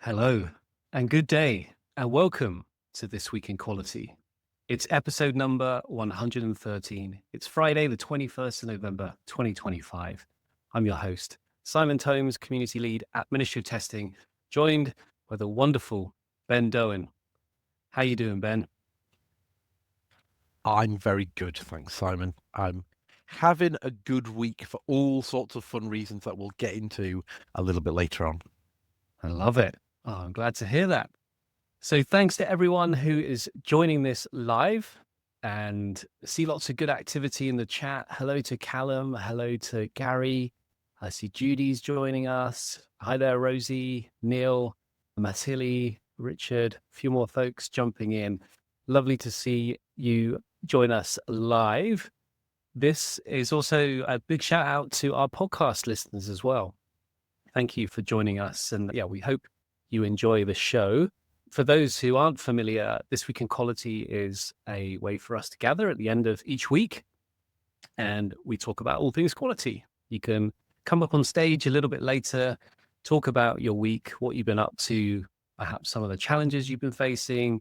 Hello and good day and welcome to This Week in Quality. It's episode number 113. It's Friday, the 21st of November, 2025. I'm your host, Simon Tomes, community lead at Ministry of Testing, joined by the wonderful Ben Dowen. How you doing, Ben? I'm very good, thanks, Simon. I'm having a good week for all sorts of fun reasons that we'll get into a little bit later on. I love it. Oh, I'm glad to hear that. So thanks to everyone who is joining this live and see lots of good activity in the chat. Hello to Callum. Hello to Gary. I see Judy's joining us. Hi there, Rosie, Neil, Matilli, Richard, a few more folks jumping in. Lovely to see you join us live. This is also a big shout out to our podcast listeners as well. Thank you for joining us. And yeah, we hope you enjoy the show. For those who aren't familiar, This Week in Quality is a way for us to gather at the end of each week and we talk about all things quality. You can come up on stage a little bit later, talk about your week, what you've been up to, perhaps some of the challenges you've been facing.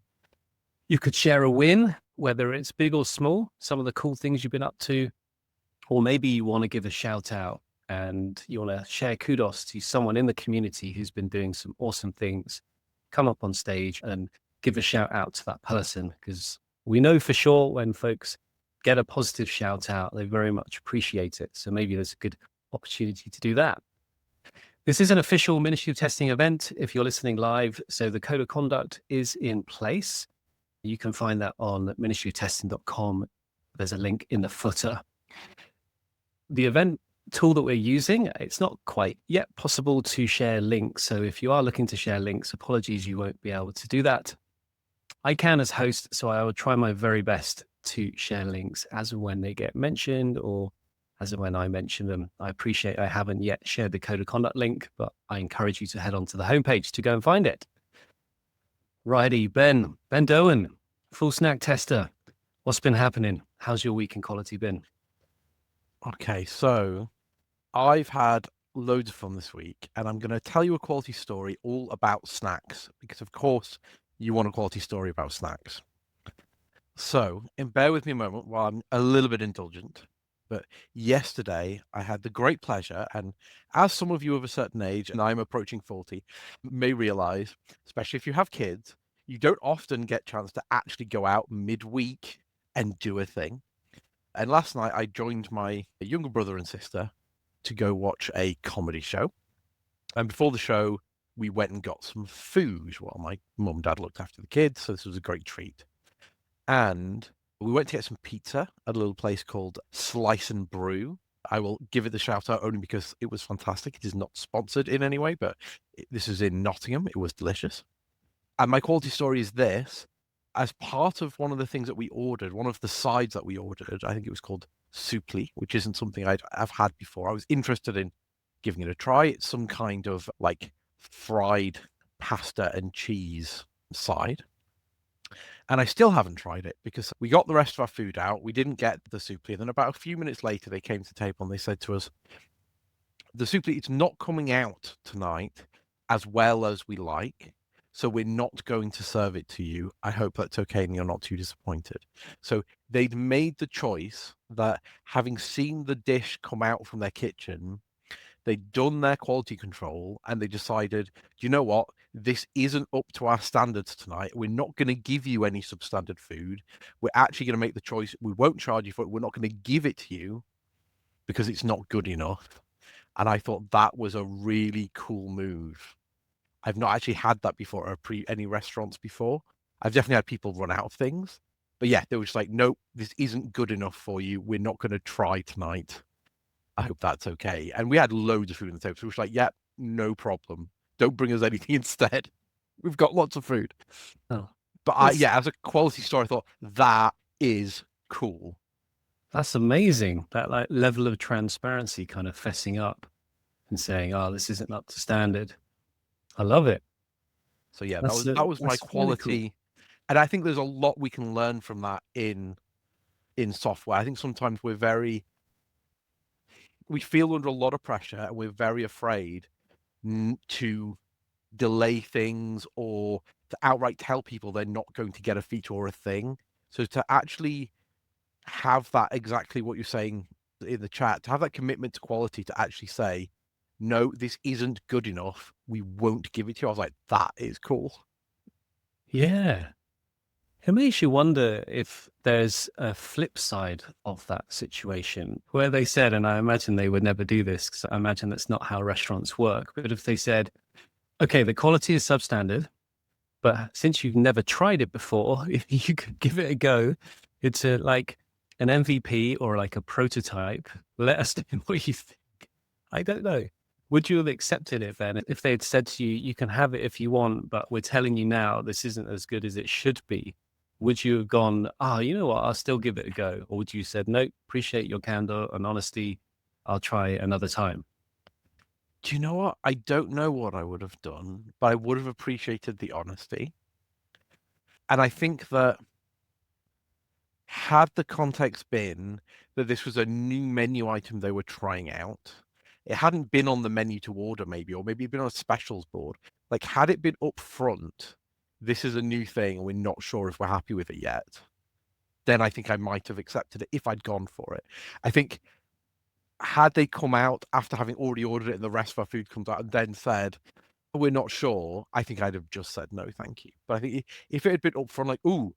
You could share a win, whether it's big or small, some of the cool things you've been up to, or maybe you want to give a shout out and you want to share kudos to someone in the community who's been doing some awesome things. Come up on stage and give a shout out to that person, because we know for sure when folks get a positive shout out, they very much appreciate it. So maybe there's a good opportunity to do that. This is an official Ministry of Testing event if you're listening live. So the code of conduct is in place. You can find that on ministryoftesting.com. There's a link in the footer. The event tool that we're using, it's not quite yet possible to share links. So if you are looking to share links, apologies, you won't be able to do that. I can as host, so I will try my very best to share links as and when they get mentioned or as and when I mention them. I appreciate I haven't yet shared the code of conduct link, but I encourage you to head on to the homepage to go and find it. Righty, Ben Dowen, full snack tester. What's been happening? How's your week in quality been? Okay, so I've had loads of fun this week, and I'm going to tell you a quality story all about snacks, because of course you want a quality story about snacks. So, and bear with me a moment while I'm a little bit indulgent. But yesterday, I had the great pleasure, and as some of you of a certain age, and I'm approaching 40, may realize, especially if you have kids, you don't often get a chance to actually go out midweek and do a thing. And last night, I joined my younger brother and sister to go watch a comedy show. And before the show, we went and got some food while my mum and dad looked after the kids. So this was a great treat. And we went to get some pizza at a little place called Slice and Brew. I will give it the shout out only because it was fantastic. It is not sponsored in any way, but this is in Nottingham. It was delicious. And my quality story is this. As part of one of the things that we ordered, one of the sides that we ordered, I think it was called soupli, which isn't something I've had before. I was interested in giving it a try. It's some kind of like fried pasta and cheese side. And I still haven't tried it because we got the rest of our food out. We didn't get the soupli. And then about a few minutes later, they came to the table and they said to us, the soupli, it's not coming out tonight as well as we like. So we're not going to serve it to you. I hope that's okay and you're not too disappointed. So they'd made the choice that, having seen the dish come out from their kitchen, they'd done their quality control and they decided, you know what? This isn't up to our standards tonight. We're not going to give you any substandard food. We're actually going to make the choice. We won't charge you for it. We're not going to give it to you because it's not good enough. And I thought that was a really cool move. I've not actually had that before at any restaurants before. I've definitely had people run out of things. But yeah, they were just like, nope, this isn't good enough for you. We're not going to try tonight. I hope that's okay. And we had loads of food on the table. So we were like, yeah, no problem. Don't bring us anything instead. We've got lots of food. Oh, But that's yeah, as a quality store, I thought that is cool. that's amazing. That like level of transparency, kind of fessing up and saying, "Oh, this isn't up to standard." I love it. So yeah, That's that was my that's really cool. quality. And I think there's a lot we can learn from that in software. I think sometimes we feel under a lot of pressure and we're very afraid to delay things or to outright tell people they're not going to get a feature or a thing. So to actually have that, exactly what you're saying in the chat, to have that commitment to quality, to actually say, no, this isn't good enough, we won't give it to you. I was like, that is cool. Yeah. It makes you wonder if there's a flip side of that situation where they said, and I imagine they would never do this because I imagine that's not how restaurants work. But if they said, okay, the quality is substandard, but since you've never tried it before, if you could give it a go, it's like an MVP or like a prototype. Let us know what you think. I don't know. Would you have accepted it then if they had said to you, you can have it if you want, but we're telling you now this isn't as good as it should be? Would you have gone, oh, you know what, I'll still give it a go? Or would you have said, no, appreciate your candor and honesty. I'll try another time? Do you know what? I don't know what I would have done, but I would have appreciated the honesty. And I think that had the context been that this was a new menu item they were trying out, it hadn't been on the menu to order maybe, or maybe it'd been on a specials board. Like, had it been up front, this is a new thing and we're not sure if we're happy with it yet, then I think I might have accepted it if I'd gone for it. I think had they come out after having already ordered it and the rest of our food comes out and then said, we're not sure, I think I'd have just said no, thank you. But I think if it had been up front, like, ooh,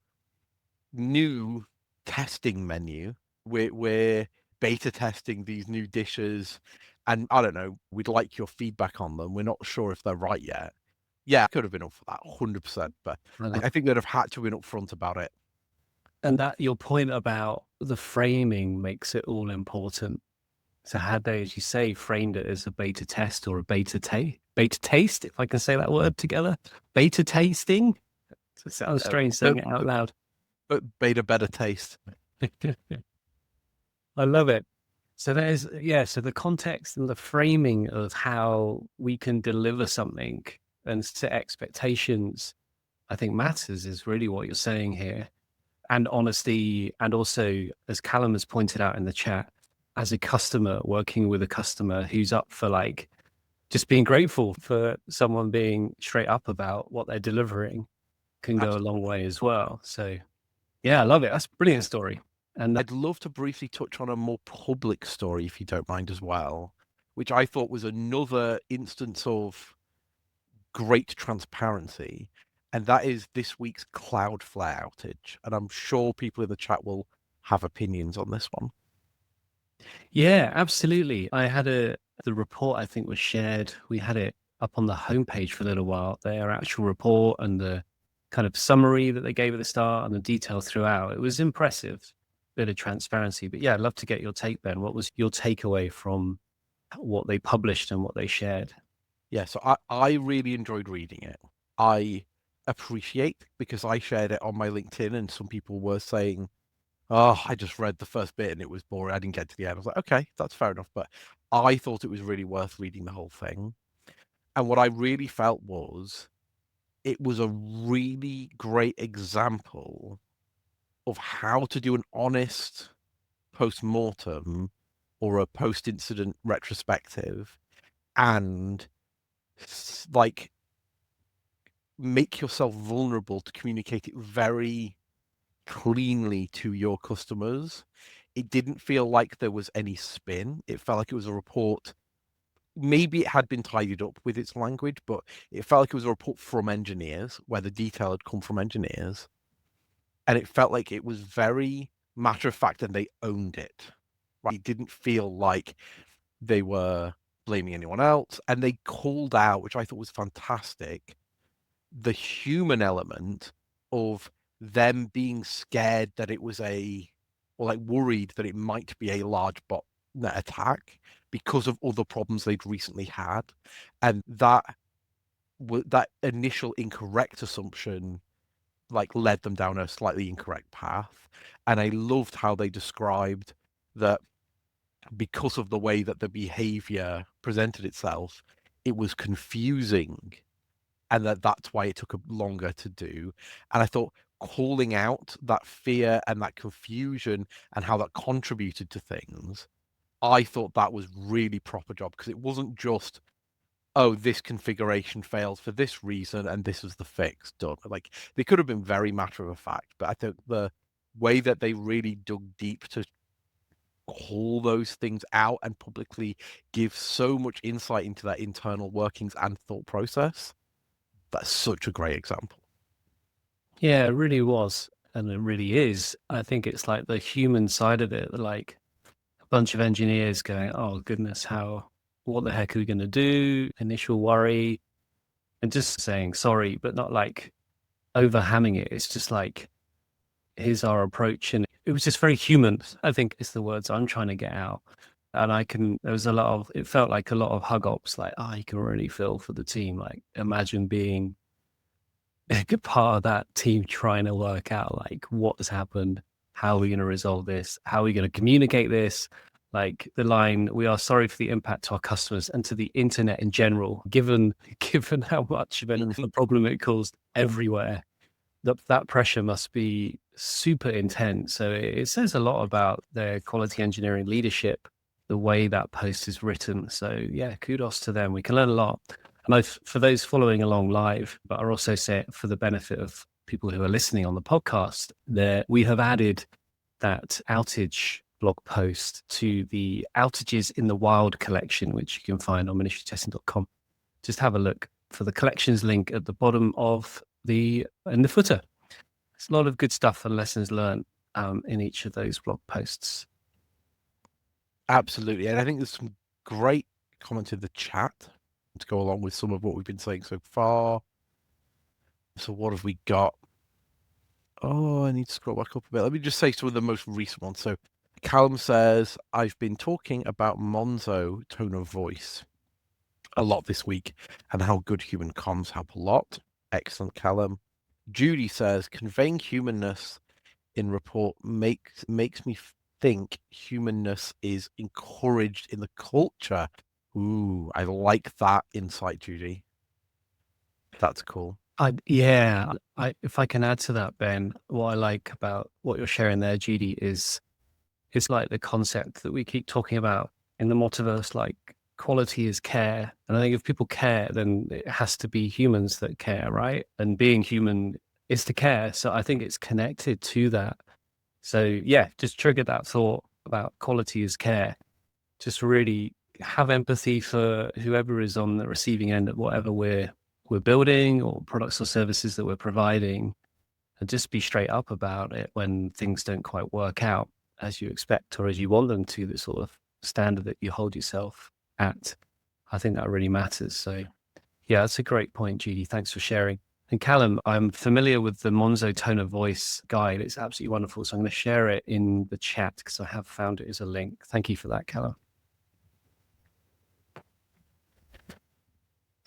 new testing menu, we're beta testing these new dishes, and I don't know, we'd like your feedback on them. We're not sure if they're right yet. Yeah, I could have been up for that 100%, but I think they'd have had to have been upfront about it. And that your point about the framing makes it all important. So had they, as you say, framed it as a beta test or a beta taste, if I can say that word together, beta tasting. So it sounds strange saying it out loud. But beta better taste. I love it. So there's, yeah, so the context and the framing of how we can deliver something and set expectations, I think matters is really what you're saying here. And honesty, and also, as Callum has pointed out in the chat, as a customer, working with a customer who's up for like just being grateful for someone being straight up about what they're delivering can go a long way as well. So yeah, I love it. That's a brilliant story. And I'd love to briefly touch on a more public story, if you don't mind, as well, which I thought was another instance of great transparency, and that is this week's Cloudflare outage. And I'm sure people in the chat will have opinions on this one. yeah, absolutely. I had the report I think was shared. We had it up on the homepage for a little while, their actual report and the kind of summary that they gave at the start and the detail throughout. It was impressive, bit of transparency. But yeah, I'd love to get your take, Ben. What was your takeaway from what they published and what they shared? Yeah, so I really enjoyed reading it. I appreciate, because I shared it on my LinkedIn and some people were saying, oh, I just read the first bit and it was boring. I didn't get to the end. I was like, okay, that's fair enough. But I thought it was really worth reading the whole thing. And what I really felt was it was a really great example of how to do an honest post-mortem or a post-incident retrospective and like make yourself vulnerable to communicate it very cleanly to your customers. It didn't feel like there was any spin. It felt like it was a report. Maybe it had been tidied up with its language, but it felt like it was a report from engineers where the detail had come from engineers. And it felt like it was very matter of fact and they owned it. Right? It didn't feel like they were blaming anyone else. And they called out, which I thought was fantastic, the human element of them being scared that it was or like worried that it might be a large botnet attack because of other problems they'd recently had. And that initial incorrect assumption like led them down a slightly incorrect path. And I loved how they described that because of the way that the behavior presented itself, it was confusing and that's why it took longer to do. And I thought calling out that fear and that confusion and how that contributed to things, I thought that was really proper job because it wasn't just oh, this configuration failed for this reason, and this is the fix done. Like, they could have been very matter of fact, but I think the way that they really dug deep to call those things out and publicly give so much insight into their internal workings and thought process, that's such a great example. Yeah, it really was. And it really is. I think it's like the human side of it, like a bunch of engineers going, oh, goodness, what the heck are we going to do? Initial worry, and just saying sorry, but not like overhamming it. It's just like, here's our approach. And it was just very human, I think is the words I'm trying to get out. And it felt like a lot of hug ops, like, oh, you can really feel for the team. Like, imagine being a good part of that team trying to work out, like, what has happened? How are we going to resolve this? How are we going to communicate this? Like the line, we are sorry for the impact to our customers and to the internet in general, given how much of a problem it caused everywhere. That pressure must be super intense. So it says a lot about their quality engineering leadership, the way that post is written. So yeah, kudos to them. We can learn a lot. And for those following along live, but I also say it for the benefit of people who are listening on the podcast, we have added that outage blog post to the Outages in the Wild collection, which you can find on ministrytesting.com. Just have a look for the collections link at the bottom in the footer. There's a lot of good stuff and lessons learned in each of those blog posts. Absolutely. And I think there's some great comments in the chat to go along with some of what we've been saying so far. So what have we got? Oh, I need to scroll back up a bit. Let me just say some of the most recent ones. So Callum says, I've been talking about Monzo tone of voice a lot this week and how good human comms help a lot. Excellent, Callum. Judy says, conveying humanness in report makes me think humanness is encouraged in the culture. Ooh, I like that insight, Judy. That's cool. If I can add to that, Ben, what I like about what you're sharing there, Judy, is it's like the concept that we keep talking about in the multiverse, like quality is care. And I think if people care, then it has to be humans that care, right? And being human is to care. So I think it's connected to that. So yeah, just triggered that thought about quality is care. Just really have empathy for whoever is on the receiving end of whatever we're building or products or services that we're providing, and just be straight up about it when things don't quite work out as you expect or as you want them to, the sort of standard that you hold yourself at. I think that really matters. So yeah, that's a great point, Judy. Thanks for sharing. And Callum, I'm familiar with the Monzo tone of voice guide. It's absolutely wonderful. So I'm going to share it in the chat because I have found it as a link. Thank you for that, Callum.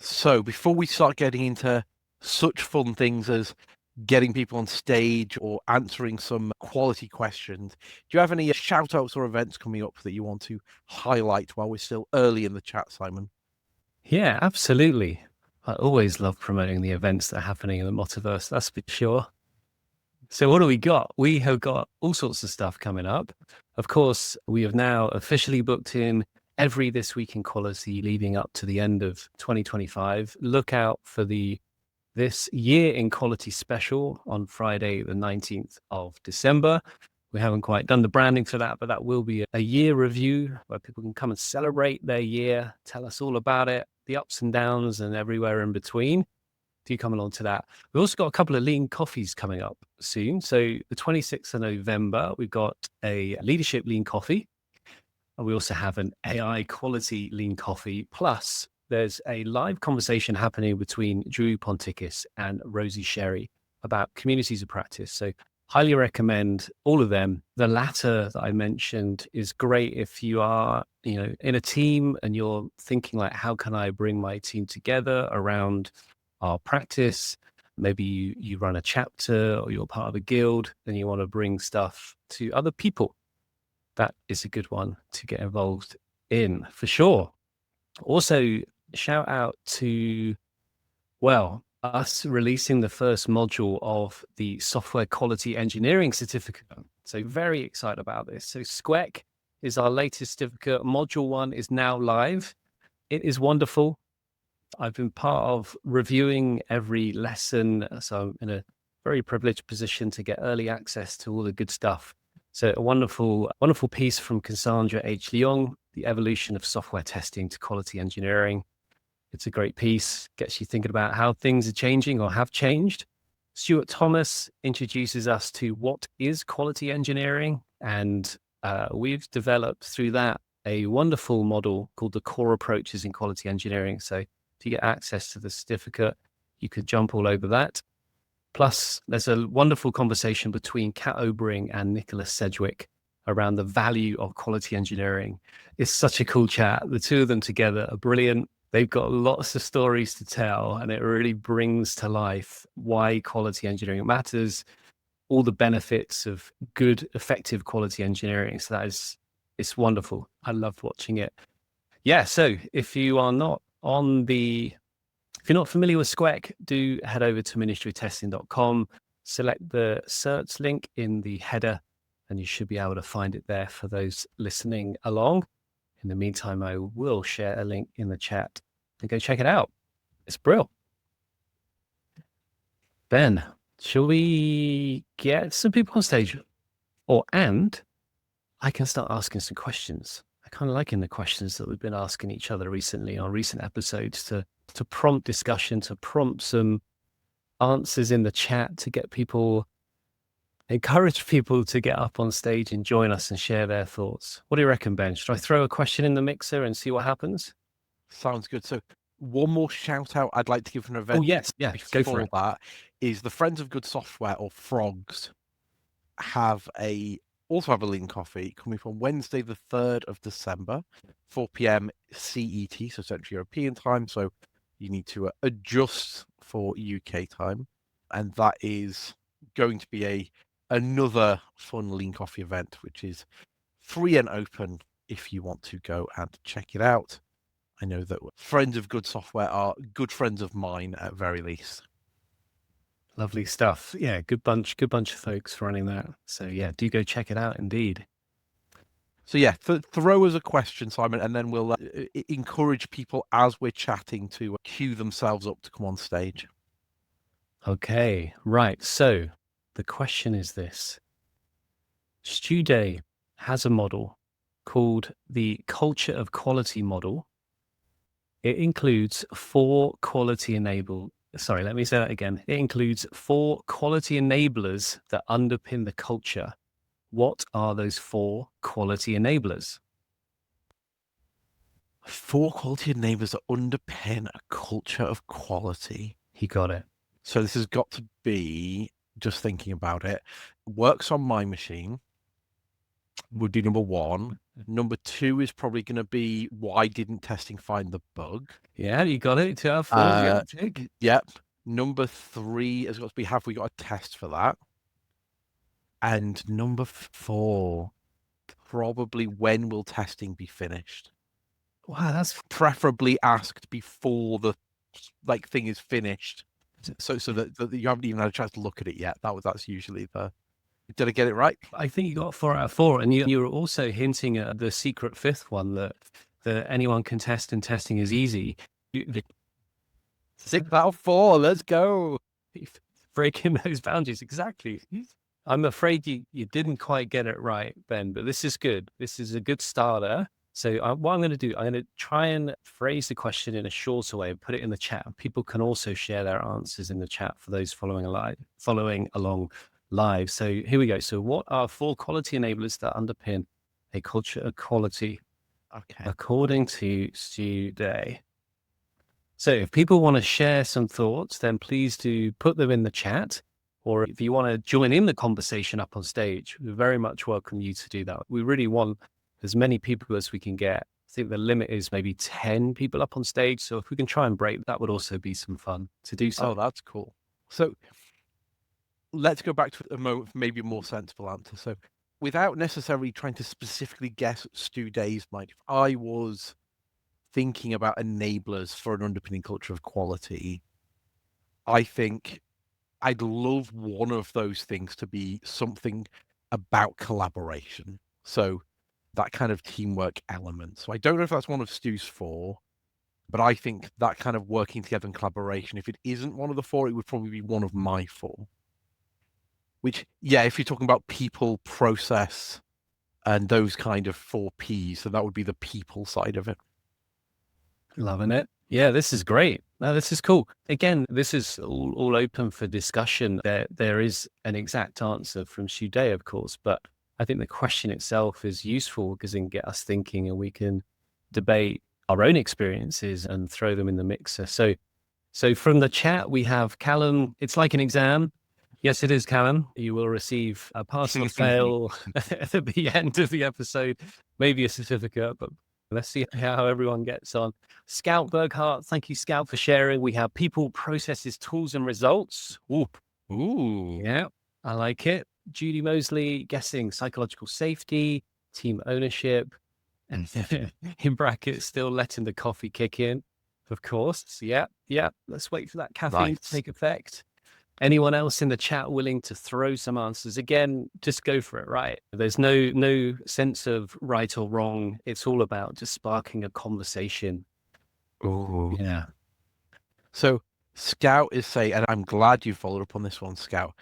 So before we start getting into such fun things as getting people on stage or answering some quality questions, do you have any shout outs or events coming up that you want to highlight while we're still early in the chat, Simon? Yeah, absolutely. I always love promoting the events that are happening in the multiverse, that's for sure. So what do we got? We have got all sorts of stuff coming up. Of course, we have now officially booked in every This Week in Quality leading up to the end of 2025. Look out for This Year in Quality special on Friday, the 19th of December. We haven't quite done the branding for that, but that will be a year review where people can come and celebrate their year, tell us all about it, the ups and downs and everywhere in between. Do come along to that. We've also got a couple of lean coffees coming up soon. So the 26th of November, we've got a leadership lean coffee. And we also have an AI quality lean coffee. Plus, there's a live conversation happening between Drew Ponticus and Rosie Sherry about communities of practice. So highly recommend all of them. The latter that I mentioned is great if you are, in a team and you're thinking like, how can I bring my team together around our practice? Maybe you run a chapter or you're part of a guild and you want to bring stuff to other people. That is a good one to get involved in for sure. Also, shout out to, us releasing the first module of the software quality engineering certificate. So very excited about this. So SQUEC is our latest certificate. Module 1 is now live. It is wonderful. I've been part of reviewing every lesson. So I'm in a very privileged position to get early access to all the good stuff. So a wonderful, wonderful piece from Cassandra H. Leong, The Evolution of Software Testing to Quality Engineering. It's a great piece, gets you thinking about how things are changing or have changed. Stuart Thomas introduces us to what is quality engineering. And we've developed through that a wonderful model called the core approaches in quality engineering. So if you get access to the certificate, you could jump all over that. Plus, there's a wonderful conversation between Kat Obering and Nicholas Sedgwick around the value of quality engineering. It's such a cool chat. The two of them together are brilliant. They've got lots of stories to tell, and it really brings to life why quality engineering matters, all the benefits of good, effective quality engineering. So it's wonderful. I love watching it. Yeah. So if you're not familiar with SQUEC, do head over to ministrytesting.com, select the certs link in the header, and you should be able to find it there for those listening along. In the meantime, I will share a link in the chat and go check it out. It's brilliant. Ben, shall we get some people on stage? And I can start asking some questions. I kind of liking the questions that we've been asking each other recently on recent episodes to prompt discussion, to prompt some answers in the chat, to encourage people to get up on stage and join us and share their thoughts. What do you reckon, Ben? Should I throw a question in the mixer and see what happens? Sounds good. So one more shout out I'd like to give an event. Oh, yes. Yeah, go for it. That is the Friends of Good Software, or Frogs, also have a lean coffee coming from Wednesday the 3rd of December, 4 p.m. CET, so Central European time. So you need to adjust for UK time. And that is going to be another fun lean coffee event, which is free and open if you want to go and check it out. I know that Friends of Good Software are good friends of mine at very least. Lovely stuff. Yeah, good bunch of folks running that. So yeah, do go check it out indeed. So yeah, throw us a question, Simon, and then we'll encourage people as we're chatting to queue themselves up to come on stage. Okay, right. So the question is this. Stu Day has a model called the Culture of Quality model. It includes let me say that again. It includes 4 quality enablers that underpin the culture. What are those 4 quality enablers? 4 quality enablers that underpin a culture of quality. He got it. So this has got to be, just thinking about it, works on my machine would be number 1. Number 2 is probably going to be, why didn't testing find the bug? Yeah, you got it. 2 out of 4. Yep. Number 3 has got to be, have we got a test for that? And number 4, probably, when will testing be finished? Wow, that's preferably asked before the thing is finished, so that you haven't even had a chance to look at it yet. That's usually the. Did I get it right? I think you got 4 out of 4, and you were also hinting at the secret 5th one that anyone can test and testing is easy. 6 out of 4. Let's go. Breaking those boundaries, exactly. I'm afraid you didn't quite get it right, Ben, but this is good. This is a good starter. So what I'm going to do, I'm going to try and phrase the question in a shorter way and put it in the chat. People can also share their answers in the chat for those following along live. So here we go. So what are 4 quality enablers that underpin a culture of quality? Okay. According to Stu Day. So if people want to share some thoughts, then please do put them in the chat. Or if you want to join in the conversation up on stage, we very much welcome you to do that. We really want as many people as we can get. I think the limit is maybe 10 people up on stage. So if we can try and break, that would also be some fun to do so. Oh, that's cool. So let's go back to a moment for maybe a more sensible answer. So without necessarily trying to specifically guess Stu Day's mind, if I was thinking about enablers for an underpinning culture of quality, I think I'd love one of those things to be something about collaboration. So that kind of teamwork element. So I don't know if that's one of Stu's 4. But I think that kind of working together in collaboration, if it isn't one of the four, it would probably be one of my four. Which, yeah, if you're talking about people, process, and those kind of 4 Ps, so that would be the people side of it. Loving it. Yeah, this is great. No, this is cool. Again, this is all open for discussion. There is an exact answer from Shuday, of course, but I think the question itself is useful because it can get us thinking and we can debate our own experiences and throw them in the mixer. So from the chat, we have Callum. It's like an exam. Yes, it is, Callum. You will receive a pass or fail at the end of the episode, maybe a certificate, but let's see how everyone gets on. Scout Berghart, thank you, Scout, for sharing. We have people, processes, tools, and results. Ooh. Yeah, I like it. Judy Mosley, guessing psychological safety, team ownership, and in brackets, still letting the coffee kick in, of course. Yeah. Let's wait for that caffeine to take effect. Anyone else in the chat willing to throw some answers? Again, just go for it, right? There's no sense of right or wrong. It's all about just sparking a conversation. Ooh. Yeah. So Scout is saying, and I'm glad you followed up on this one, Scout.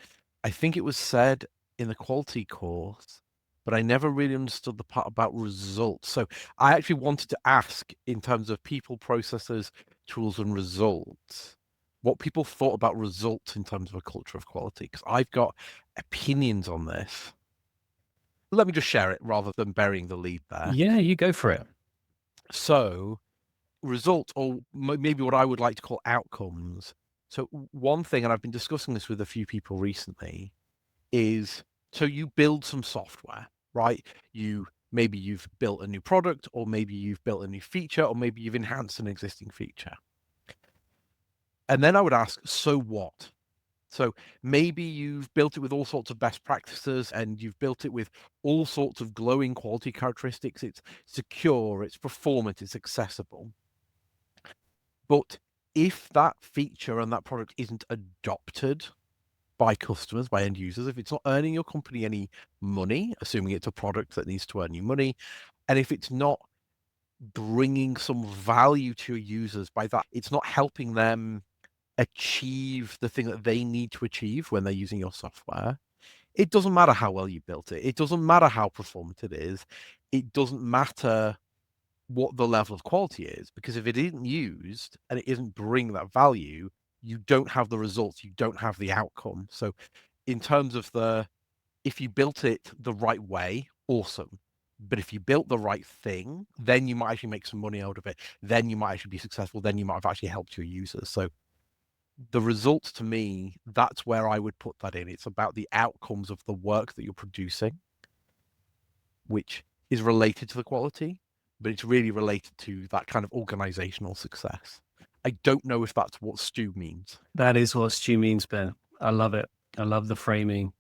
I think it was said in the quality course, but I never really understood the part about results. So I actually wanted to ask, in terms of people, processes, tools, and results, what people thought about results in terms of a culture of quality, because I've got opinions on this. Let me just share it rather than burying the lead there. Yeah, you go for it. So results, or maybe what I would like to call outcomes. So one thing, and I've been discussing this with a few people recently, is so you build some software, right? Maybe you've built a new product, or maybe you've built a new feature, or maybe you've enhanced an existing feature. And then I would ask, so what? So maybe you've built it with all sorts of best practices and you've built it with all sorts of glowing quality characteristics. It's secure, it's performant, it's accessible. But if that feature and that product isn't adopted by customers, by end users, if it's not earning your company any money, assuming it's a product that needs to earn you money, and if it's not bringing some value to your users by that, it's not helping them achieve the thing that they need to achieve when they're using your software, it doesn't matter how well you built it. It doesn't matter how performant it is. It doesn't matter what the level of quality is, because if it isn't used and it isn't bringing that value, you don't have the results, you don't have the outcome. So in terms of if you built it the right way, awesome. But if you built the right thing, then you might actually make some money out of it. Then you might actually be successful. Then you might have actually helped your users. So the results, to me, that's where I would put that in. It's about the outcomes of the work that you're producing, which is related to the quality, but it's really related to that kind of organizational success. I don't know if that's what Stu means. That is what Stu means, Ben. I love it. I love the framing.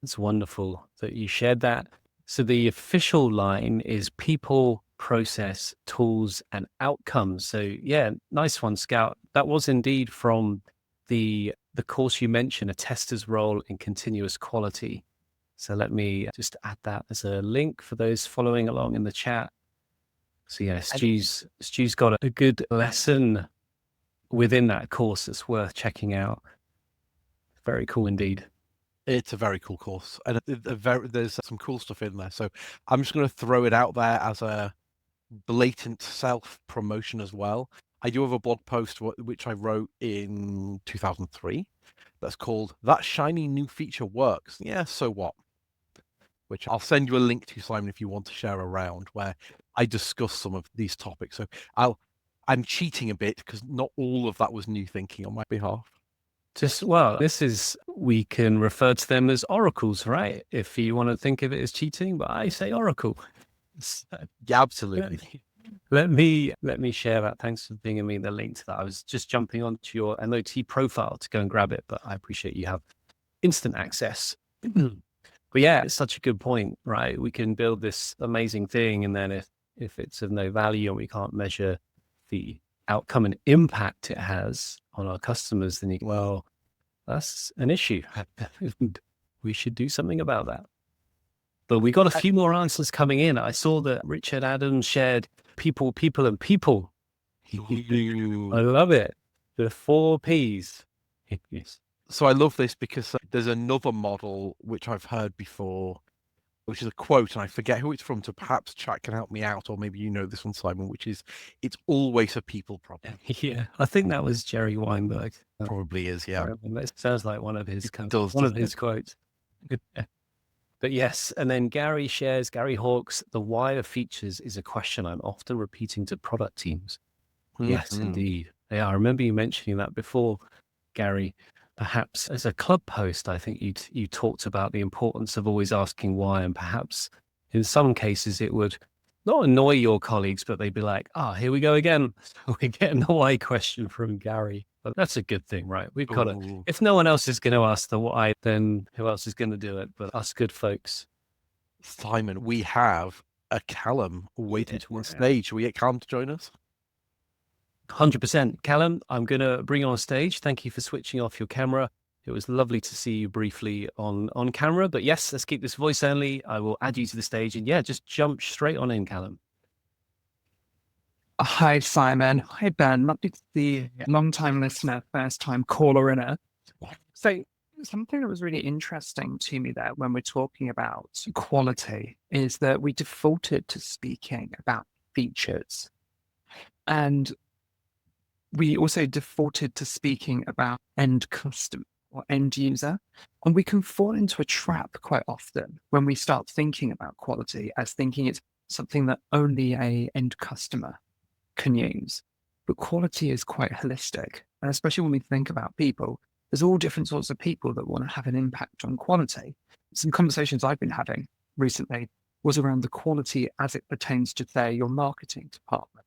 It's wonderful that you shared that. So the official line is people, process, tools, and outcomes. So yeah, nice one, Scout. That was indeed from the course you mentioned, a tester's role in continuous quality. So let me just add that as a link for those following along in the chat. So yeah, Stu's got a good lesson within that course that's worth checking out. Very cool indeed. It's a very cool course, and there's some cool stuff in there. So I'm just going to throw it out there as a blatant self-promotion as well. I do have a blog post which I wrote in 2003 that's called "That Shiny New Feature Works." Yeah, so what? Which I'll send you a link to, Simon, if you want to share around, where I discuss some of these topics. So I'm cheating a bit because not all of that was new thinking on my behalf. We can refer to them as oracles, right? If you want to think of it as cheating, but I say oracle. Yeah, absolutely. Let me share that. Thanks for bringing me the link to that. I was just jumping onto your MOT profile to go and grab it, but I appreciate you have instant access. But yeah, it's such a good point, right? We can build this amazing thing, and then if it's of no value and we can't measure the outcome and impact it has on our customers, then that's an issue. We should do something about that. But we got a few more answers coming in. I saw that Richard Adams shared people, and people. I love it. The 4 Ps. Yes. So I love this because there's another model which I've heard before, which is a quote, and I forget who it's from, so perhaps chat can help me out, or maybe you know this one, Simon, which is, "It's always a people problem." Yeah, I think that was Jerry Weinberg. Probably is, yeah. That sounds like one of his It does, one of doesn't his it? quotes. Yeah. But yes, and then Gary shares, Gary Hawkes, the why of features is a question I'm often repeating to product teams. Yes, Mhm. indeed. Yeah, I remember you mentioning that before, Gary. Perhaps as a club post, I think you talked about the importance of always asking why, and perhaps in some cases it would not annoy your colleagues, but they'd be like, here we go again. We're getting the why question from Gary. But that's a good thing, right? We've got to, Ooh. if no one else is going to ask the why, then who else is going to do it but us good folks? Simon, we have a Callum waiting to on stage. Shall we get Callum to join us? 100%. Callum, I'm going to bring you on stage. Thank you for switching off your camera. It was lovely to see you briefly on camera. But yes, let's keep this voice only. I will add you to the stage. And yeah, just jump straight on in, Callum. Hi, Simon. Hi, Ben. Lovely to see you. Long-time listener, first-time caller in it. So something that was really interesting to me there when we're talking about quality is that we defaulted to speaking about features. And we also defaulted to speaking about end customer or end user. And we can fall into a trap quite often when we start thinking about quality as thinking it's something that only a end customer can use. But quality is quite holistic. And especially when we think about people, there's all different sorts of people that want to have an impact on quality. Some conversations I've been having recently was around the quality as it pertains to, say, your marketing department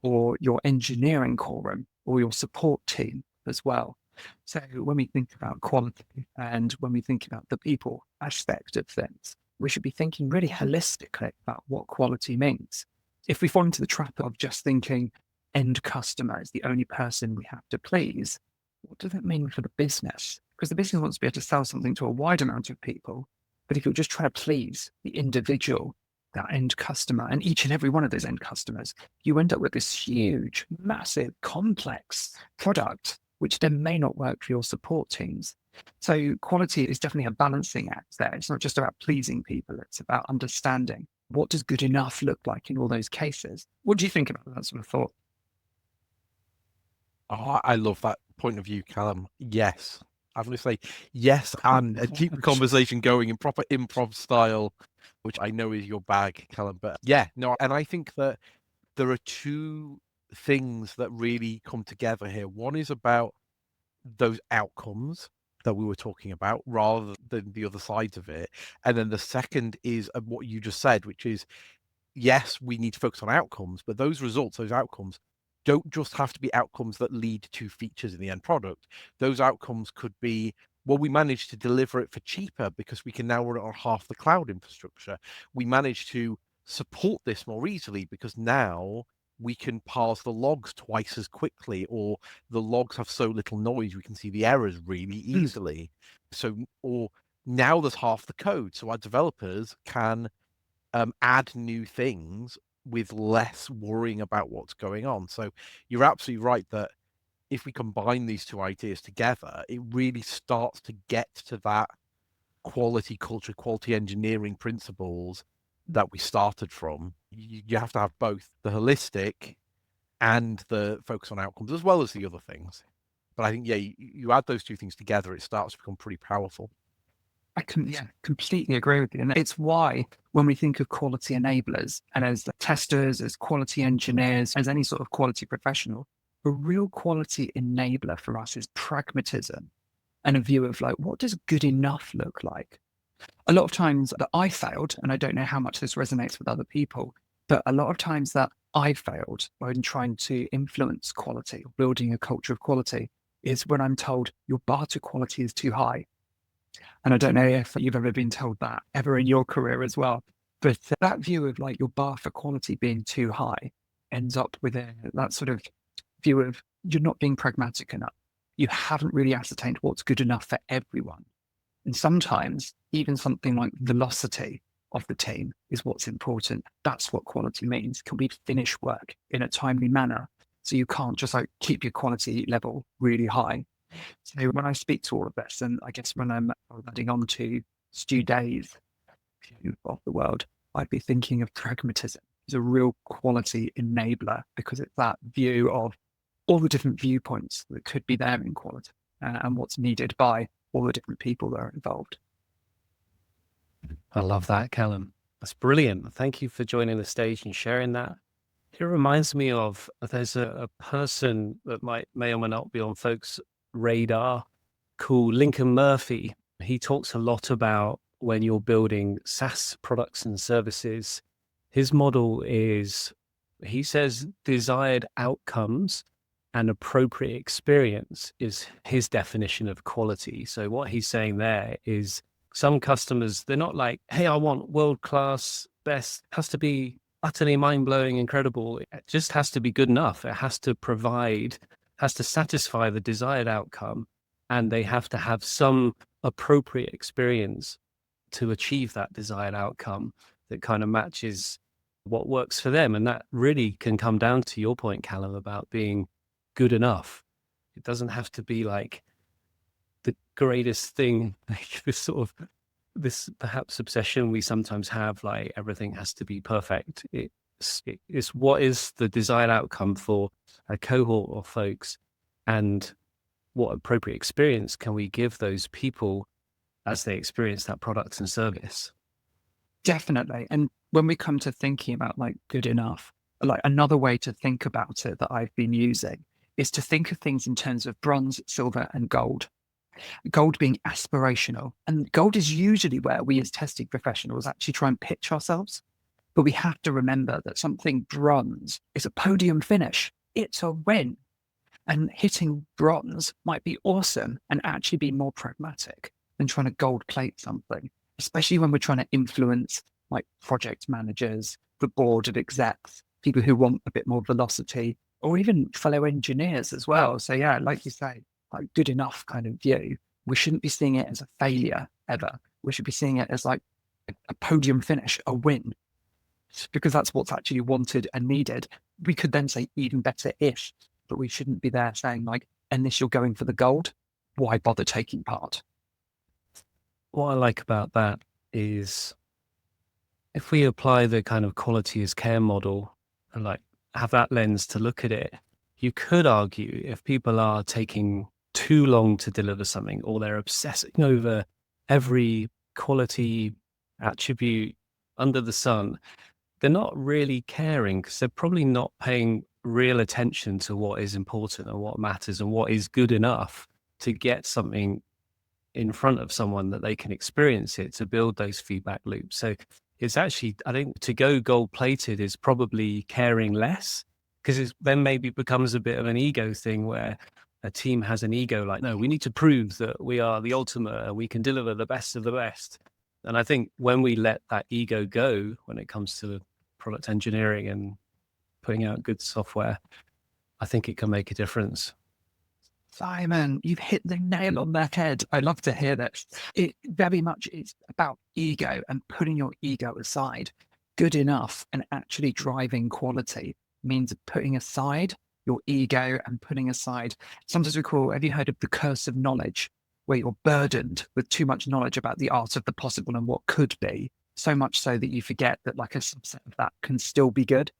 or your engineering core room or your support team as well. So when we think about quality and when we think about the people aspect of things, we should be thinking really holistically about what quality means. If we fall into the trap of just thinking end customer is the only person we have to please, what does that mean for the business? Because the business wants to be able to sell something to a wide amount of people. But if you're just trying to please the individual, that end customer, and each and every one of those end customers, you end up with this huge, massive, complex product, which then may not work for your support teams. So quality is definitely a balancing act there. It's not just about pleasing people. It's about understanding what does good enough look like in all those cases. What do you think about that sort of thought? Oh, I love that point of view, Callum. Yes. I'm going to say yes and keep the conversation going in proper improv style, which I know is your bag, Callum. But yeah, no, and I think that there are two things that really come together here. One is about those outcomes that we were talking about rather than the other sides of it. And then the second is what you just said, which is yes, we need to focus on outcomes, but those results, those outcomes, don't just have to be outcomes that lead to features in the end product. Those outcomes could be, well, we managed to deliver it for cheaper because we can now run it on half the cloud infrastructure. We managed to support this more easily because now we can parse the logs twice as quickly, or the logs have so little noise we can see the errors really easily. So, or now there's half the code, so our developers can add new things with less worrying about what's going on. So you're absolutely right that if we combine these two ideas together, it really starts to get to that quality culture, quality engineering principles that we started from. You have to have both the holistic and the focus on outcomes as well as the other things. But I think, yeah, you add those two things together, it starts to become pretty powerful. I completely agree with you. And it's why when we think of quality enablers and as testers, as quality engineers, as any sort of quality professional, a real quality enabler for us is pragmatism and a view of like, what does good enough look like? A lot of times that I failed, and I don't know how much this resonates with other people, but a lot of times that I failed when trying to influence quality or building a culture of quality is when I'm told your bar to quality is too high. And I don't know if you've ever been told that ever in your career as well. But that view of like your bar for quality being too high ends up with that sort of view of you're not being pragmatic enough. You haven't really ascertained what's good enough for everyone. And sometimes even something like velocity of the team is what's important. That's what quality means. Can we finish work in a timely manner? So you can't just like keep your quality level really high. So when I speak to all of this, and I guess when I'm adding on to Stu Day's view of the world, I'd be thinking of pragmatism as a real quality enabler, because it's that view of all the different viewpoints that could be there in quality and what's needed by all the different people that are involved. I love that, Callum. That's brilliant. Thank you for joining the stage and sharing that. It reminds me of, there's a person that may or may not be on folks' radar called Lincoln Murphy. He talks a lot about when you're building SaaS products and services. His model is, he says, desired outcomes and appropriate experience is his definition of quality. So what he's saying there is, some customers, they're not like, hey, I want world-class, best, has to be utterly mind-blowing, incredible. It just has to be good enough. It has to provide, has to satisfy the desired outcome, and they have to have some appropriate experience to achieve that desired outcome that kind of matches what works for them. And that really can come down to your point, Callum, about being good enough. It doesn't have to be like the greatest thing, like this perhaps obsession we sometimes have, like everything has to be perfect. It's what is the desired outcome for a cohort of folks, and what appropriate experience can we give those people as they experience that product and service. Definitely. And when we come to thinking about like good enough, like another way to think about it that I've been using is to think of things in terms of bronze, silver, and gold. Gold being aspirational. And gold is usually where we as testing professionals actually try and pitch ourselves. But we have to remember that something bronze is a podium finish. It's a win. And hitting bronze might be awesome and actually be more pragmatic than trying to gold plate something, especially when we're trying to influence like project managers, the board of execs, people who want a bit more velocity, or even fellow engineers as well. So yeah, like you say, like good enough kind of view. We shouldn't be seeing it as a failure ever. We should be seeing it as like a podium finish, a win, because that's what's actually wanted and needed. We could then say even better if, but we shouldn't be there saying like, unless you're going for the gold, why bother taking part? What I like about that is, if we apply the kind of quality as care model and like have that lens to look at it, you could argue if people are taking too long to deliver something, or they're obsessing over every quality attribute under the sun, they're not really caring, because they're probably not paying real attention to what is important and what matters and what is good enough to get something in front of someone that they can experience it, to build those feedback loops. So it's actually, I think, to go gold plated is probably caring less, because it then maybe becomes a bit of an ego thing where a team has an ego like, no, we need to prove that we are the ultimate and we can deliver the best of the best. And I think when we let that ego go, when it comes to product engineering and putting out good software, I think it can make a difference. Simon, you've hit the nail on the head. I love to hear that. It very much is about ego and putting your ego aside. Good enough and actually driving quality means putting aside your ego and putting aside, sometimes we call, have you heard of the curse of knowledge, where you're burdened with too much knowledge about the art of the possible and what could be, so much so that you forget that like a subset of that can still be good.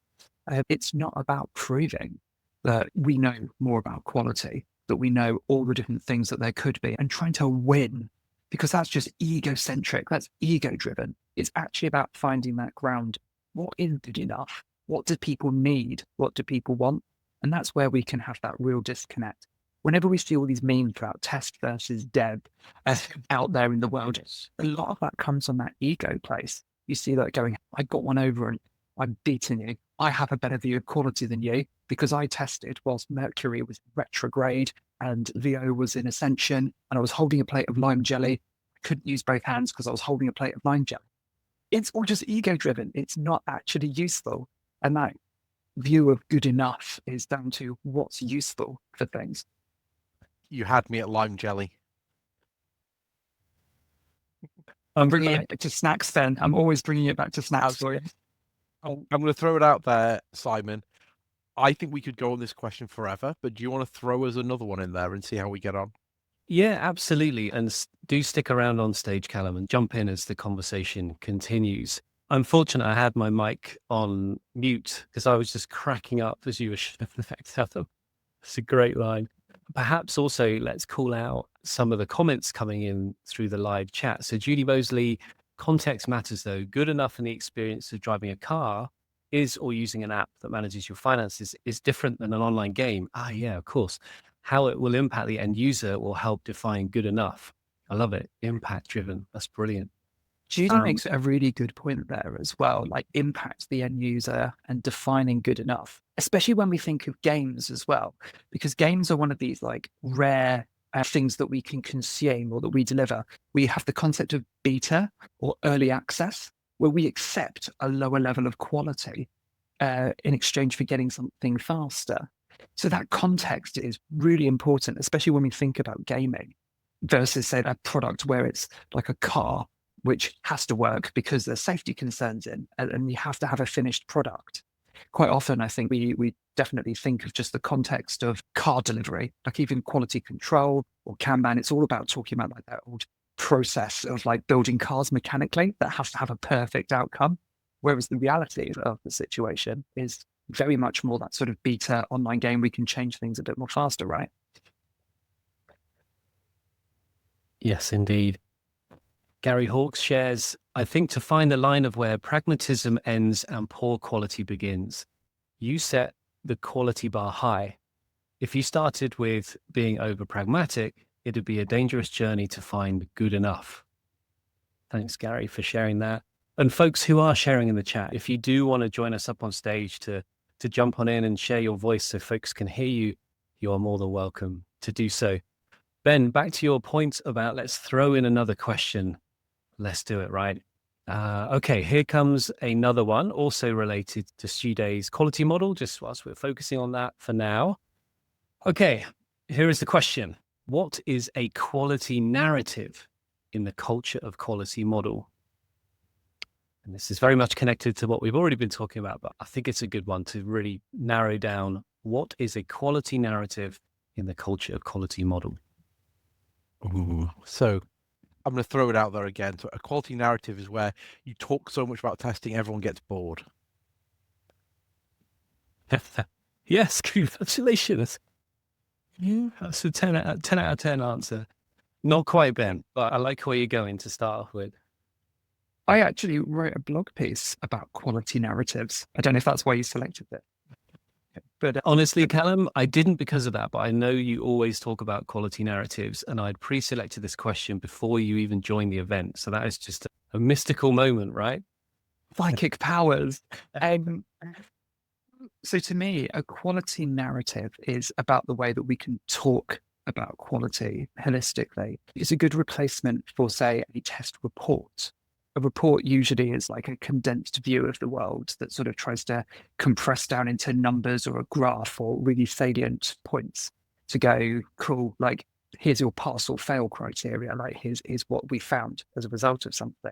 It's not about proving that we know more about quality, that we know all the different things that there could be, and trying to win, because that's just egocentric, that's ego driven. It's actually about finding that ground. What is good enough? What do people need? What do people want? And that's where we can have that real disconnect. Whenever we see all these memes about test versus dev out there in the world, a lot of that comes from that ego place. You see that going, I got one over and I'm beating you. I have a better view of quality than you because I tested whilst Mercury was retrograde and VO was in ascension, and I was holding a plate of lime jelly. I couldn't use both hands because I was holding a plate of lime jelly. It's all just ego driven. It's not actually useful. And that view of good enough is down to what's useful for things. You had me at lime jelly. I'm bringing it back to snacks then. I'm always bringing it back to snacks for you. I'm going to throw it out there, Simon. I think we could go on this question forever, but do you want to throw us another one in there and see how we get on? Yeah, absolutely. And do stick around on stage, Callum, and jump in as the conversation continues. I'm fortunate I had my mic on mute because I was just cracking up as you were showing that. It's a great line. Perhaps also let's call out some of the comments coming in through the live chat. So Judy Mosley, context matters though. Good enough in the experience of driving a car is or using an app that manages your finances is different than an online game. Ah, yeah, of course. How it will impact the end user will help define good enough. I love it. Impact driven. That's brilliant. Judy makes a really good point there as well, like impact the end user and defining good enough, especially when we think of games as well, because games are one of these like rare things that we can consume or that we deliver. We have the concept of beta or early access, where we accept a lower level of quality in exchange for getting something faster. So that context is really important, especially when we think about gaming versus, say, a product where it's like a car which has to work because there's safety concerns in, and you have to have a finished product. Quite often, I think we definitely think of just the context of car delivery, like even quality control or Kanban. It's all about talking about like that old process of like building cars mechanically that has to have a perfect outcome. Whereas the reality of the situation is very much more that sort of beta online game. We can change things a bit more faster, right? Yes, indeed. Gary Hawkes shares, I think to find the line of where pragmatism ends and poor quality begins, you set the quality bar high. If you started with being over pragmatic, it'd be a dangerous journey to find good enough. Thanks, Gary, for sharing that. And folks who are sharing in the chat, if you do want to join us up on stage to jump on in and share your voice so folks can hear you, you are more than welcome to do so. Ben, back to your point about let's throw in another question. Let's do it, right? Okay, here comes another one, also related to Stu Day's quality model, just whilst we're focusing on that for now. Okay, here is the question. What is a quality narrative in the culture of quality model? And this is very much connected to what we've already been talking about, but I think it's a good one to really narrow down what is a quality narrative in the culture of quality model. Ooh. So I'm going to throw it out there again. So a quality narrative is where you talk so much about testing, everyone gets bored. Yes, congratulations. Yeah, that's a 10 out of 10 answer. Not quite, Ben, but I like where you're going to start off with. I actually wrote a blog piece about quality narratives. I don't know if that's why you selected it. But honestly, Callum, I didn't because of that, but I know you always talk about quality narratives, and I'd pre-selected this question before you even joined the event. So that is just a mystical moment, right? psychic powers. So to me, a quality narrative is about the way that we can talk about quality holistically. It's a good replacement for, say, a test report. A report usually is like a condensed view of the world that sort of tries to compress down into numbers or a graph or really salient points to go, cool, like here's your pass or fail criteria, like here's what we found as a result of something.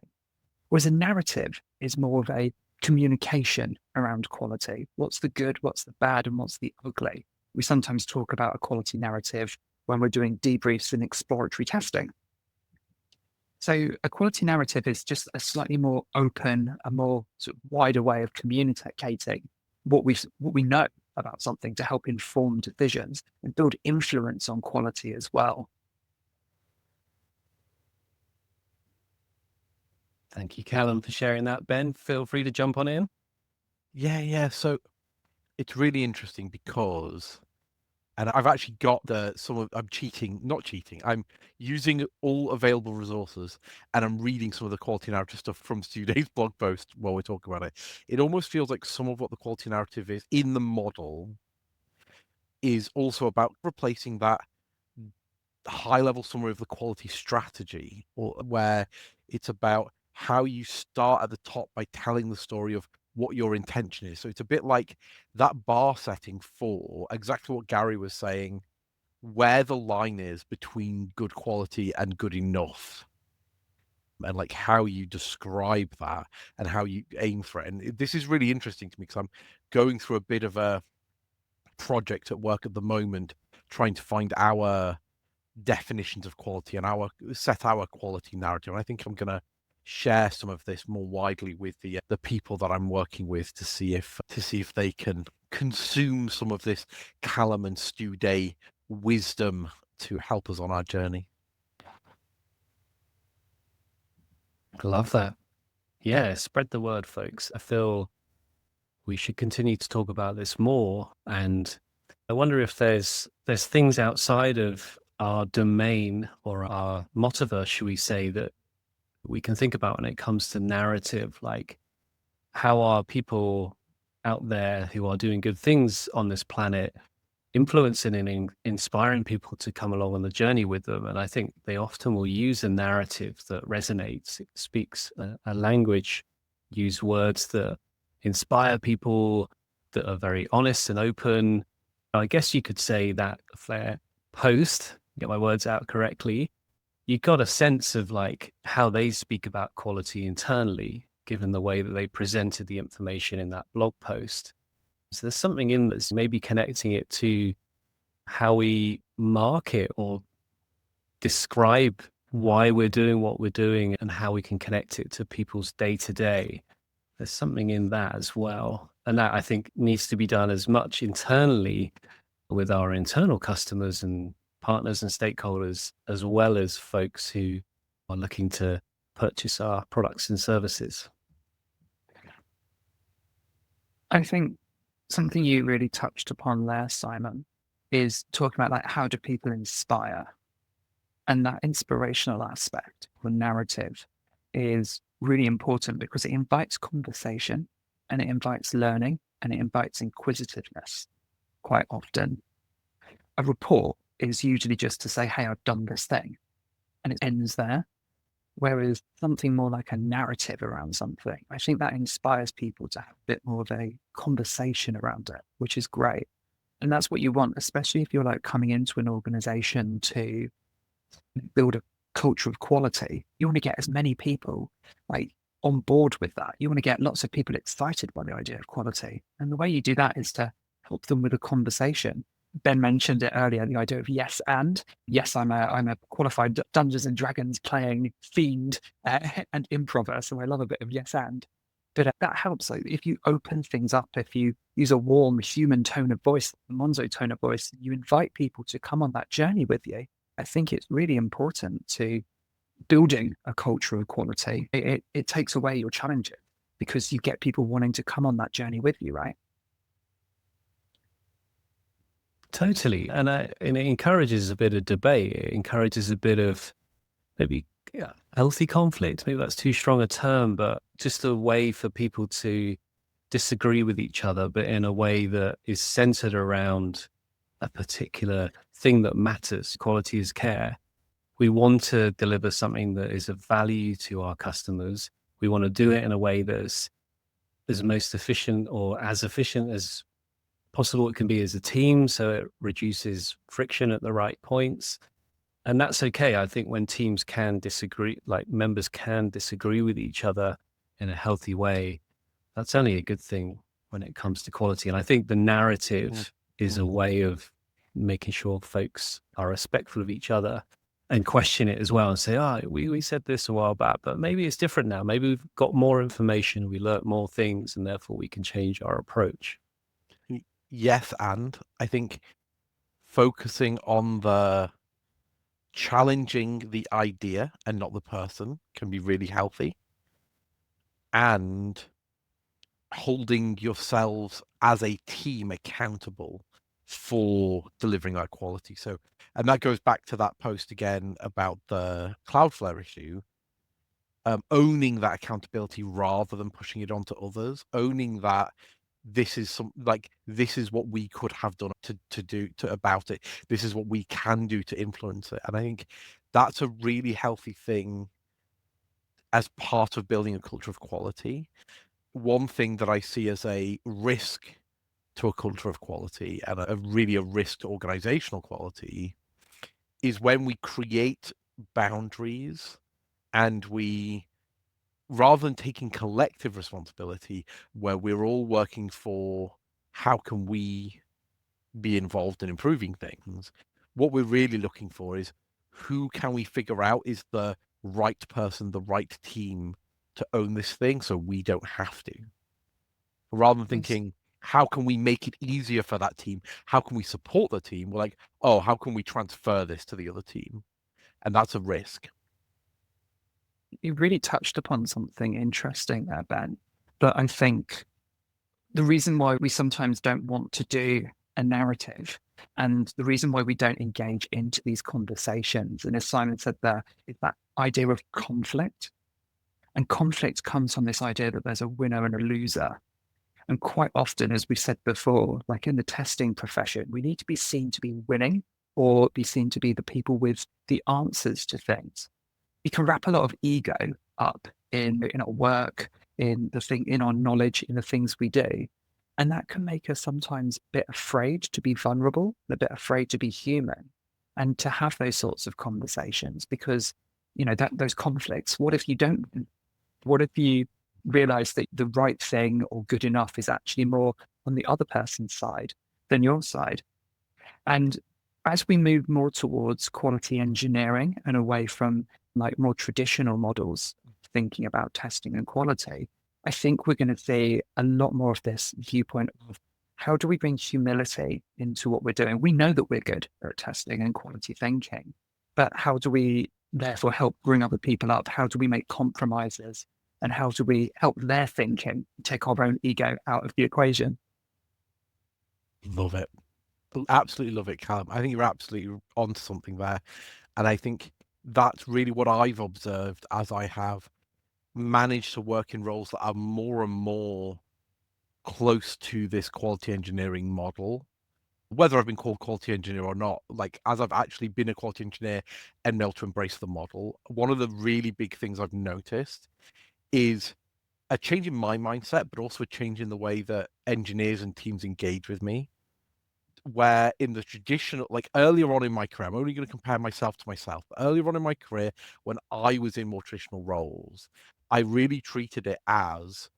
Whereas a narrative is more of a communication around quality. What's the good, what's the bad, and what's the ugly? We sometimes talk about a quality narrative when we're doing debriefs and exploratory testing. So a quality narrative is just a slightly more open, a more sort of wider way of communicating what we know about something to help inform decisions and build influence on quality as well. Thank you, Callum, for sharing that. Ben, feel free to jump on in. Yeah. So it's really interesting because, and I've actually got I'm not cheating. I'm using all available resources and I'm reading some of the quality narrative stuff from today's blog post while we're talking about it. It almost feels like some of what the quality narrative is in the model is also about replacing that high level summary of the quality strategy, or where it's about how you start at the top by telling the story of what your intention is. So it's a bit like that bar setting for exactly what Gary was saying, where the line is between good quality and good enough, and like how you describe that and how you aim for it. And this is really interesting to me because I'm going through a bit of a project at work at the moment, trying to find our definitions of quality and set our quality narrative. And I think I'm going to share some of this more widely with the people that I'm working with to see if they can consume some of this Callum and Stu Day wisdom to help us on our journey. I love that. Yeah, spread the word, folks. I feel we should continue to talk about this more. And I wonder if there's things outside of our domain or our motiverse, should we say, that we can think about when it comes to narrative, like how are people out there who are doing good things on this planet influencing and inspiring people to come along on the journey with them. And I think they often will use a narrative that resonates, it speaks a language, use words that inspire people, that are very honest and open. I guess you could say that Flare post, get my words out correctly, you got a sense of like how they speak about quality internally, given the way that they presented the information in that blog post. So there's something in this, maybe connecting it to how we market or describe why we're doing what we're doing and how we can connect it to people's day to day. There's something in that as well. And that I think needs to be done as much internally with our internal customers and partners and stakeholders, as well as folks who are looking to purchase our products and services. I think something you really touched upon there, Simon, is talking about like how do people inspire? And that inspirational aspect or narrative is really important because it invites conversation and it invites learning and it invites inquisitiveness quite often. A report is usually just to say, hey, I've done this thing, and it ends there. Whereas something more like a narrative around something, I think that inspires people to have a bit more of a conversation around it, which is great. And that's what you want, especially if you're like coming into an organization to build a culture of quality. You want to get as many people like on board with that. You want to get lots of people excited by the idea of quality. And the way you do that is to help them with a conversation. Ben mentioned it earlier, the idea of yes and. Yes, I'm a qualified Dungeons and Dragons playing fiend and improver, so I love a bit of yes and. But that helps. Like, if you open things up, if you use a warm human tone of voice, a Monzo tone of voice, you invite people to come on that journey with you. I think it's really important to building a culture of quality. It takes away your challenges because you get people wanting to come on that journey with you, right? Totally. And it encourages a bit of debate. It encourages a bit of maybe healthy conflict. Maybe that's too strong a term, but just a way for people to disagree with each other, but in a way that is centered around a particular thing that matters. Quality is care. We want to deliver something that is of value to our customers. We want to do it in a way that's as most efficient or as efficient as possible it can be as a team, so it reduces friction at the right points. And that's okay. I think when teams can disagree, like members can disagree with each other in a healthy way, that's only a good thing when it comes to quality. And I think the narrative is a way of making sure folks are respectful of each other and question it as well and say, we said this a while back, but maybe it's different now. Maybe we've got more information, we learnt more things, and therefore we can change our approach. Yes, and I think focusing on the challenging the idea and not the person can be really healthy. And holding yourselves as a team accountable for delivering that quality. So, and that goes back to that post again about the Cloudflare issue. Owning that accountability rather than pushing it onto others, owning that this is this is what we could have done to do about it. This is what we can do to influence it. And I think that's a really healthy thing as part of building a culture of quality. One thing that I see as a risk to a culture of quality and really a risk to organizational quality is when we create boundaries and we, rather than taking collective responsibility where we're all working for how can we be involved in improving things. What we're really looking for is who can we figure out is the right person, the right team to own this thing so we don't have to. Rather than thinking, how can we make it easier for that team? How can we support the team? We're like, oh, how can we transfer this to the other team? And that's a risk. You really touched upon something interesting there, Ben. But I think the reason why we sometimes don't want to do a narrative and the reason why we don't engage into these conversations, and as Simon said there, is that idea of conflict. And conflict comes from this idea that there's a winner and a loser. And quite often, as we said before, like in the testing profession, we need to be seen to be winning or be seen to be the people with the answers to things. We can wrap a lot of ego up in our work, in our knowledge, in the things we do. And that can make us sometimes a bit afraid to be vulnerable, a bit afraid to be human and to have those sorts of conversations because, those conflicts, what if you don't, what if you realize that the right thing or good enough is actually more on the other person's side than your side? And as we move more towards quality engineering and away from like more traditional models thinking about testing and quality, I think we're going to see a lot more of this viewpoint of how do we bring humility into what we're doing? We know that we're good at testing and quality thinking, but how do we therefore help bring other people up? How do we make compromises? And how do we help their thinking take our own ego out of the equation? Love it. Absolutely love it, Callum. I think you're absolutely onto something there. And I think that's really what I've observed as I have managed to work in roles that are more and more close to this quality engineering model. Whether I've been called quality engineer or not, like as I've actually been a quality engineer and able to embrace the model, one of the really big things I've noticed is a change in my mindset, but also a change in the way that engineers and teams engage with me. Where in the traditional, like earlier on in my career, I'm only going to compare myself to myself, but earlier on in my career, when I was in more traditional roles, I really treated it as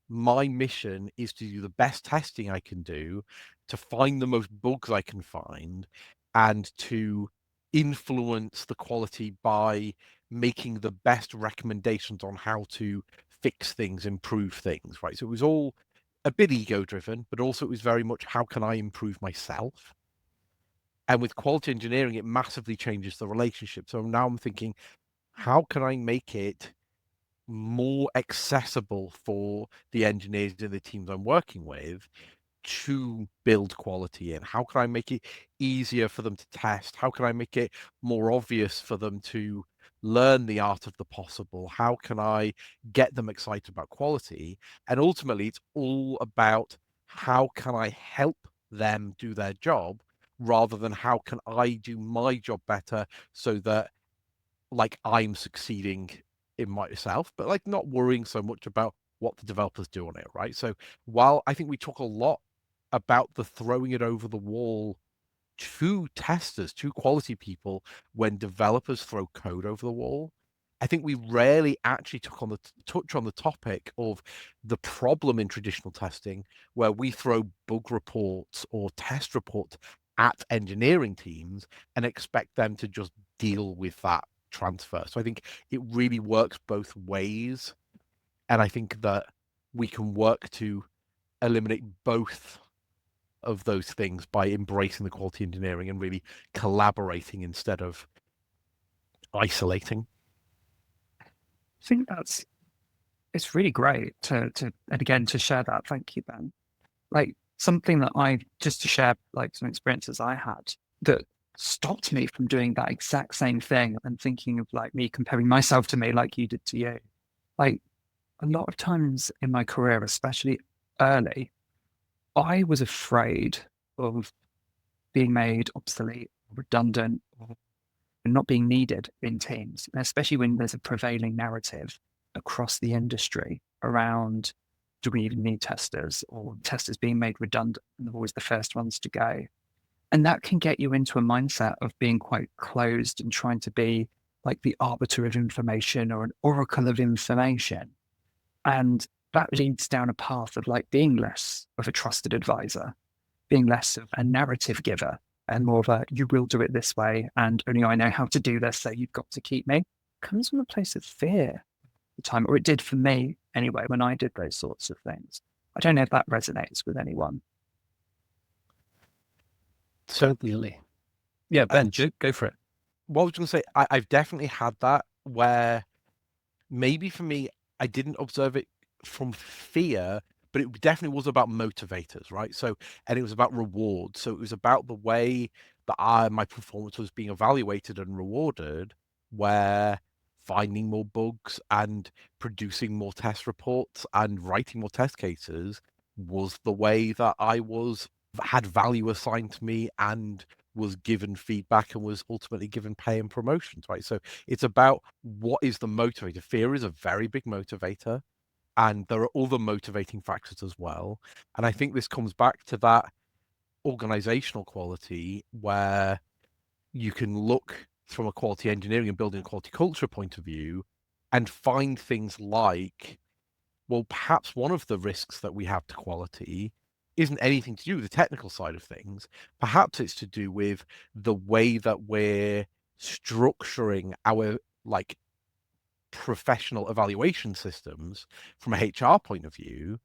my mission is to do the best testing I can do, to find the most bugs I can find, and to influence the quality by making the best recommendations on how to fix things, improve things, right? So it was all a bit ego driven, but also it was very much how can I improve myself? And with quality engineering, it massively changes the relationship. So now I'm thinking, how can I make it more accessible for the engineers and the teams I'm working with to build quality in? How can I make it easier for them to test? How can I make it more obvious for them to learn the art of the possible? How can I get them excited about quality? And ultimately, it's all about how can I help them do their job rather than how can I do my job better so that like I'm succeeding in myself, but like not worrying so much about what the developers do on it, right? So while I think we talk a lot about the throwing it over the wall to testers, to quality people when developers throw code over the wall, I think we rarely actually touch on the topic of the problem in traditional testing where we throw bug reports or test reports at engineering teams and expect them to just deal with that transfer. So I think it really works both ways. And I think that we can work to eliminate both of those things by embracing the quality engineering and really collaborating instead of isolating. I think it's really great to and again to share that. Thank you, Ben. Like something that I just to share like some experiences I had that stopped me from doing that exact same thing and thinking of like me comparing myself to me like you did to you. Like a lot of times in my career, especially early, I was afraid of being made obsolete, redundant, or not being needed in teams, especially when there's a prevailing narrative across the industry around do we even need testers or testers being made redundant and they're always the first ones to go. And that can get you into a mindset of being quite closed and trying to be like the arbiter of information or an oracle of information. And that leads down a path of like being less of a trusted advisor. being less of a narrative giver and more of a, you will do it this way, and only I know how to do this, so you've got to keep me, comes from a place of fear at the time, or it did for me anyway, when I did those sorts of things. I don't know if that resonates with anyone. Certainly. Yeah, Ben, go for it. What I was going to say, I've definitely had that where maybe for me, I didn't observe it from fear, but it definitely was about motivators, right? So, and it was about rewards. So it was about the way that my performance was being evaluated and rewarded, where finding more bugs and producing more test reports and writing more test cases was the way that I had value assigned to me and was given feedback and was ultimately given pay and promotions, right? So it's about what is the motivator. Fear is a very big motivator, and there are other motivating factors as well. And I think this comes back to that organizational quality where you can look from a quality engineering and building a quality culture point of view and find things like, well, perhaps one of the risks that we have to quality isn't anything to do with the technical side of things. Perhaps it's to do with the way that we're structuring our professional evaluation systems from a HR point of view.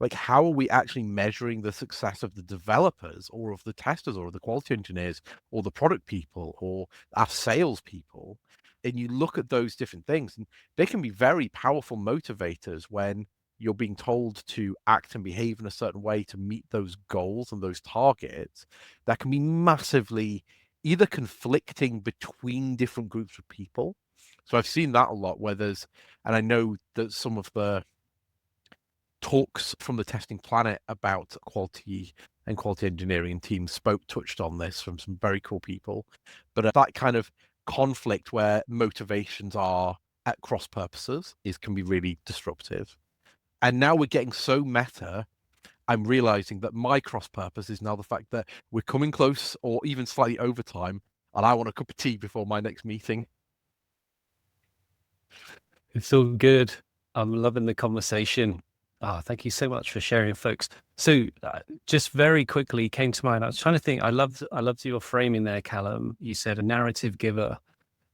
Like, how are we actually measuring the success of the developers or of the testers or the quality engineers or the product people or our sales people? And you look at those different things, and they can be very powerful motivators when you're being told to act and behave in a certain way to meet those goals and those targets. That can be massively either conflicting between different groups of people. So I've seen that a lot where and I know that some of the talks from the Testing Planet about quality and quality engineering teams touched on this from some very cool people. But that kind of conflict where motivations are at cross purposes can be really disruptive. And now we're getting so meta, I'm realizing that my cross purpose is now the fact that we're coming close or even slightly over time, and I want a cup of tea before my next meeting. It's all good. I'm loving the conversation. Thank you so much for sharing, folks. So just very quickly came to mind. I was trying to think, I loved your framing there, Callum. You said a narrative giver,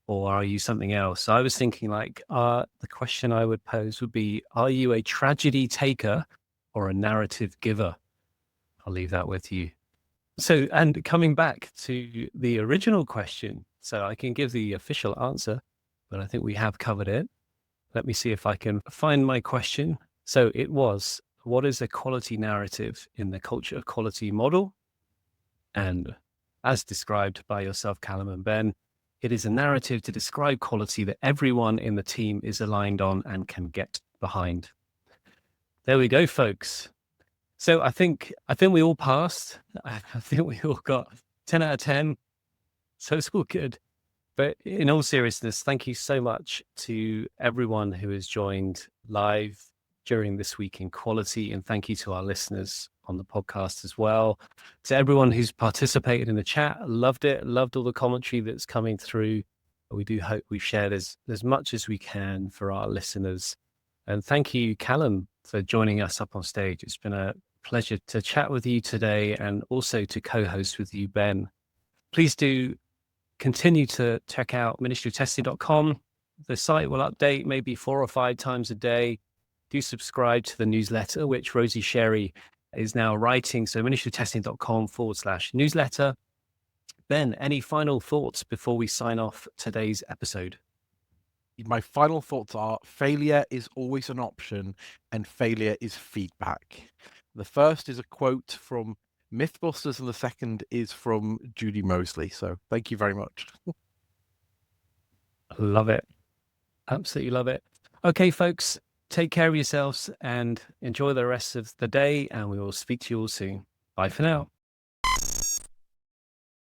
or are you something else? So I was thinking the question I would pose would be, are you a tragedy taker or a narrative giver? I'll leave that with you. So, and coming back to the original question, so I can give the official answer, but I think we have covered it. Let me see if I can find my question. So it was, what is a quality narrative in the culture quality model? And as described by yourself, Callum and Ben, it is a narrative to describe quality that everyone in the team is aligned on and can get behind. There we go, folks. So I think we all passed. I think we all got 10 out of 10. So it's all good. But in all seriousness, thank you so much to everyone who has joined live during this week in quality. And thank you to our listeners on the podcast as well. To everyone who's participated in the chat, loved it, loved all the commentary that's coming through. We do hope we've shared as much as we can for our listeners. And thank you, Callum, for joining us up on stage. It's been a pleasure to chat with you today and also to co-host with you, Ben. Please do continue to check out ministrytesting.com. The site will update maybe 4 or 5 times a day. Do subscribe to the newsletter, which Rosie Sherry is now writing. So ministrytesting.com/newsletter. Ben, any final thoughts before we sign off today's episode? My final thoughts are failure is always an option and failure is feedback. The first is a quote from Mythbusters and the second is from Judy Mosley. So thank you very much. Love it. Absolutely love it. Okay, folks, take care of yourselves and enjoy the rest of the day, and we will speak to you all soon. Bye for now.